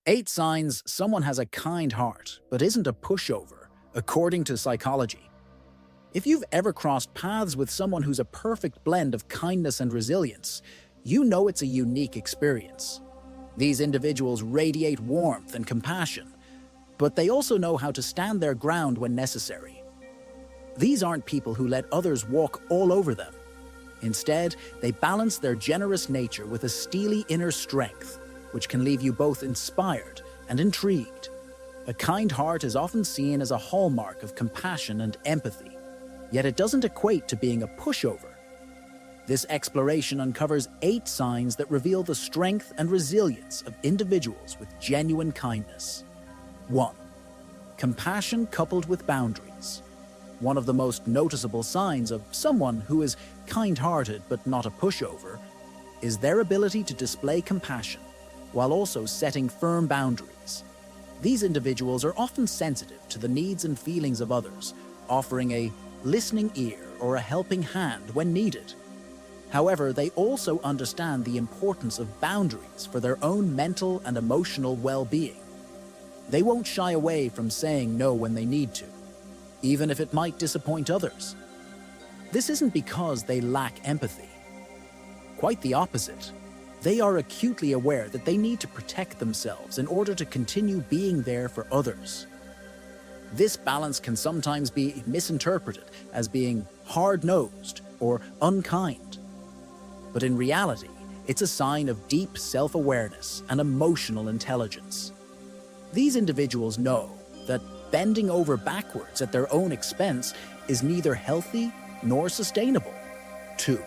8 signs someone has a kind heart but isn't a pushover, according to psychology. If you've ever crossed paths with someone who's a perfect blend of kindness and resilience, you know it's a unique experience. These individuals radiate warmth and compassion, but they also know how to stand their ground when necessary. These aren't people who let others walk all over them. Instead, they balance their generous nature with a steely inner strength, which can leave you both inspired and intrigued. A kind heart is often seen as a hallmark of compassion and empathy, yet it doesn't equate to being a pushover. This exploration uncovers 8 signs that reveal the strength and resilience of individuals with genuine kindness. 1. Compassion coupled with boundaries. One of the most noticeable signs of someone who is kind-hearted but not a pushover is their ability to display compassion while also setting firm boundaries. These individuals are often sensitive to the needs and feelings of others, offering a listening ear or a helping hand when needed. However, they also understand the importance of boundaries for their own mental and emotional well-being. They won't shy away from saying no when they need to, even if it might disappoint others. This isn't because they lack empathy. Quite the opposite. They are acutely aware that they need to protect themselves in order to continue being there for others. This balance can sometimes be misinterpreted as being hard-nosed or unkind. But in reality, it's a sign of deep self-awareness and emotional intelligence. These individuals know that bending over backwards at their own expense is neither healthy nor sustainable. 2.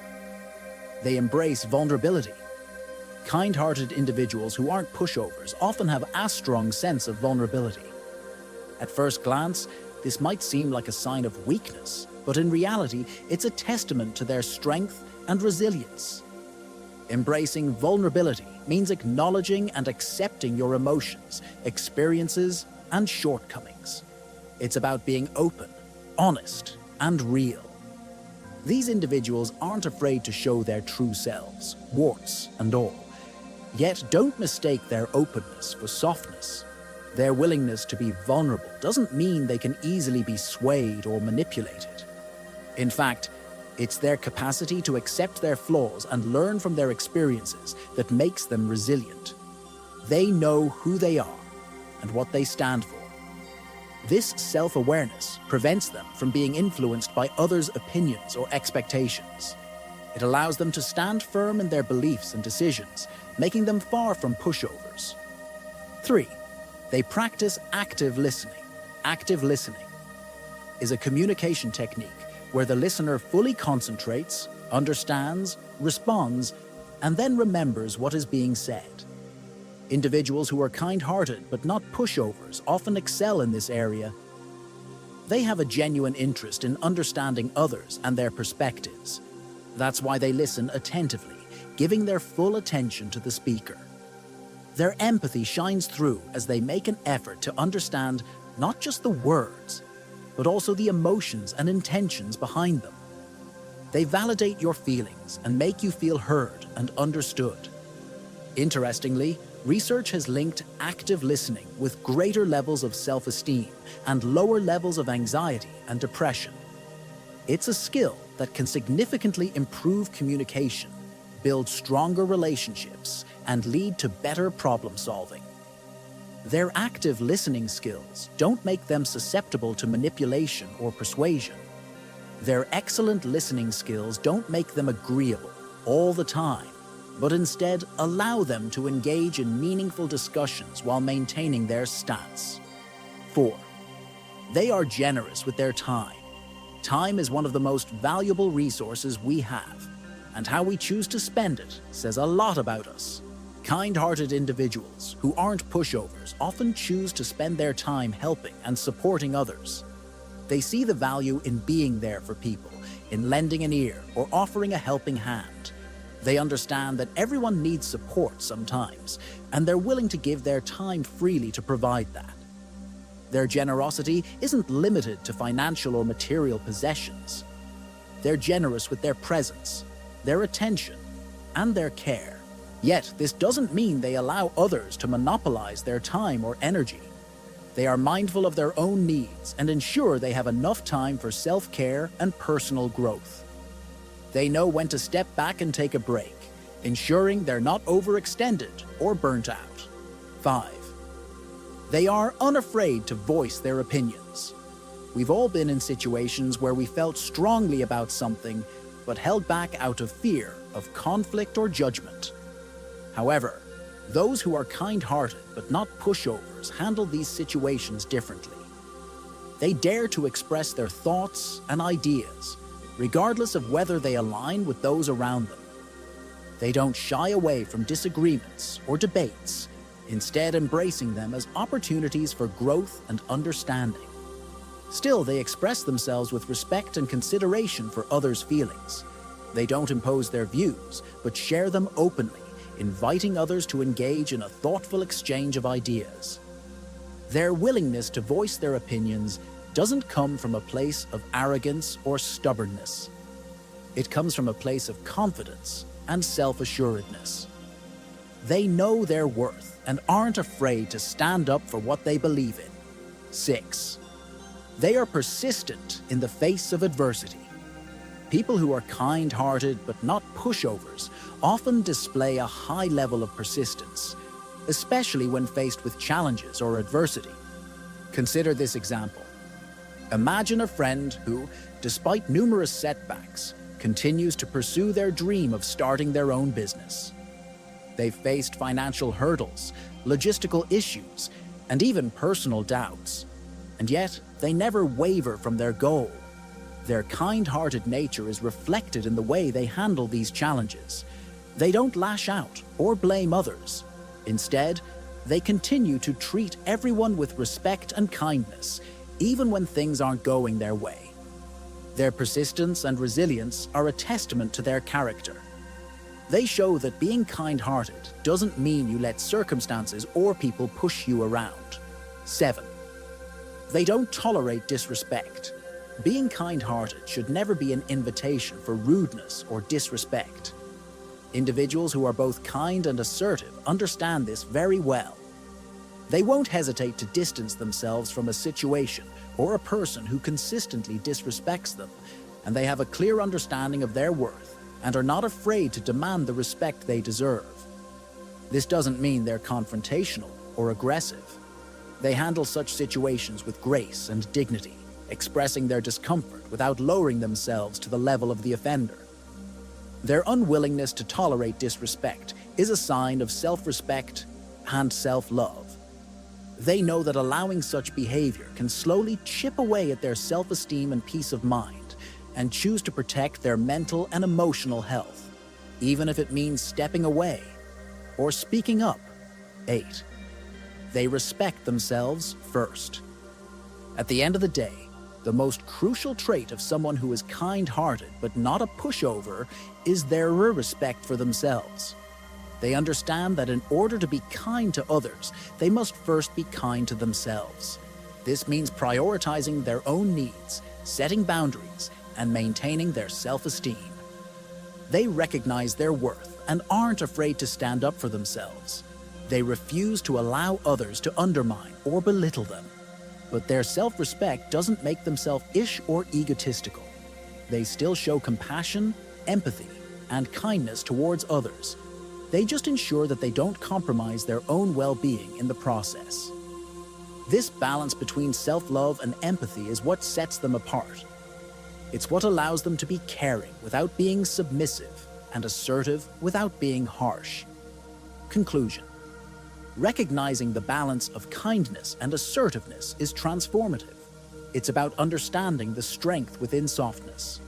They embrace vulnerability. Kind-hearted individuals who aren't pushovers often have a strong sense of vulnerability. At first glance, this might seem like a sign of weakness, but in reality, it's a testament to their strength and resilience. Embracing vulnerability means acknowledging and accepting your emotions, experiences, and shortcomings. It's about being open, honest, and real. These individuals aren't afraid to show their true selves, warts and all. Yet don't mistake their openness for softness. Their willingness to be vulnerable doesn't mean they can easily be swayed or manipulated. In fact, it's their capacity to accept their flaws and learn from their experiences that makes them resilient. They know who they are and what they stand for. This self-awareness prevents them from being influenced by others' opinions or expectations. It allows them to stand firm in their beliefs and decisions, making them far from pushovers. 3. They practice active listening. Active listening is a communication technique where the listener fully concentrates, understands, responds, and then remembers what is being said. Individuals who are kind-hearted but not pushovers often excel in this area. They have a genuine interest in understanding others and their perspectives. That's why they listen attentively, giving their full attention to the speaker. Their empathy shines through as they make an effort to understand not just the words, but also the emotions and intentions behind them. They validate your feelings and make you feel heard and understood. Interestingly, research has linked active listening with greater levels of self-esteem and lower levels of anxiety and depression. It's a skill that can significantly improve communication, build stronger relationships, and lead to better problem solving. Their active listening skills don't make them susceptible to manipulation or persuasion. Their excellent listening skills don't make them agreeable all the time, but instead allow them to engage in meaningful discussions while maintaining their stance. 4. They are generous with their time. Time is one of the most valuable resources we have, and how we choose to spend it says a lot about us. Kind-hearted individuals who aren't pushovers often choose to spend their time helping and supporting others. They see the value in being there for people, in lending an ear or offering a helping hand. They understand that everyone needs support sometimes, and they're willing to give their time freely to provide that. Their generosity isn't limited to financial or material possessions. They're generous with their presence, their attention, and their care. Yet, this doesn't mean they allow others to monopolize their time or energy. They are mindful of their own needs and ensure they have enough time for self-care and personal growth. They know when to step back and take a break, ensuring they're not overextended or burnt out. 5. They are unafraid to voice their opinions. We've all been in situations where we felt strongly about something, but held back out of fear of conflict or judgment. However, those who are kind-hearted but not pushovers handle these situations differently. They dare to express their thoughts and ideas, regardless of whether they align with those around them. They don't shy away from disagreements or debates, instead embracing them as opportunities for growth and understanding. Still, they express themselves with respect and consideration for others' feelings. They don't impose their views, but share them openly, inviting others to engage in a thoughtful exchange of ideas. Their willingness to voice their opinions doesn't come from a place of arrogance or stubbornness. It comes from a place of confidence and self-assuredness. They know their worth and aren't afraid to stand up for what they believe in. 6. They are persistent in the face of adversity. People who are kind-hearted but not pushovers often display a high level of persistence, especially when faced with challenges or adversity. Consider this example. Imagine a friend who, despite numerous setbacks, continues to pursue their dream of starting their own business. They've faced financial hurdles, logistical issues, and even personal doubts. And yet, they never waver from their goal. Their kind-hearted nature is reflected in the way they handle these challenges. They don't lash out or blame others. Instead, they continue to treat everyone with respect and kindness, even when things aren't going their way. Their persistence and resilience are a testament to their character. They show that being kind-hearted doesn't mean you let circumstances or people push you around. 7. They don't tolerate disrespect. Being kind-hearted should never be an invitation for rudeness or disrespect. Individuals who are both kind and assertive understand this very well. They won't hesitate to distance themselves from a situation or a person who consistently disrespects them, and they have a clear understanding of their worth and are not afraid to demand the respect they deserve. This doesn't mean they're confrontational or aggressive. They handle such situations with grace and dignity, expressing their discomfort without lowering themselves to the level of the offender. Their unwillingness to tolerate disrespect is a sign of self-respect and self-love. They know that allowing such behavior can slowly chip away at their self-esteem and peace of mind, and choose to protect their mental and emotional health, even if it means stepping away or speaking up. 8. They respect themselves first. At the end of the day, the most crucial trait of someone who is kind-hearted but not a pushover is their respect for themselves. They understand that in order to be kind to others, they must first be kind to themselves. This means prioritizing their own needs, setting boundaries, and maintaining their self-esteem. They recognize their worth and aren't afraid to stand up for themselves. They refuse to allow others to undermine or belittle them. But their self-respect doesn't make them selfish or egotistical. They still show compassion, empathy, and kindness towards others. They just ensure that they don't compromise their own well-being in the process. This balance between self-love and empathy is what sets them apart. It's what allows them to be caring without being submissive and assertive without being harsh. Conclusion. Recognizing the balance of kindness and assertiveness is transformative. It's about understanding the strength within softness.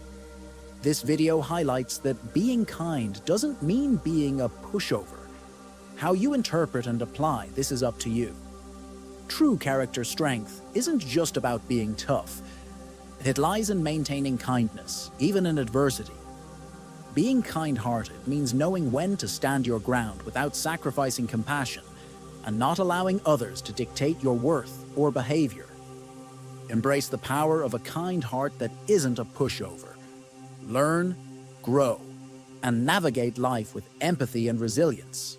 This video highlights that being kind doesn't mean being a pushover. How you interpret and apply this is up to you. True character strength isn't just about being tough. It lies in maintaining kindness, even in adversity. Being kind-hearted means knowing when to stand your ground without sacrificing compassion, and not allowing others to dictate your worth or behavior. Embrace the power of a kind heart that isn't a pushover. Learn, grow, and navigate life with empathy and resilience.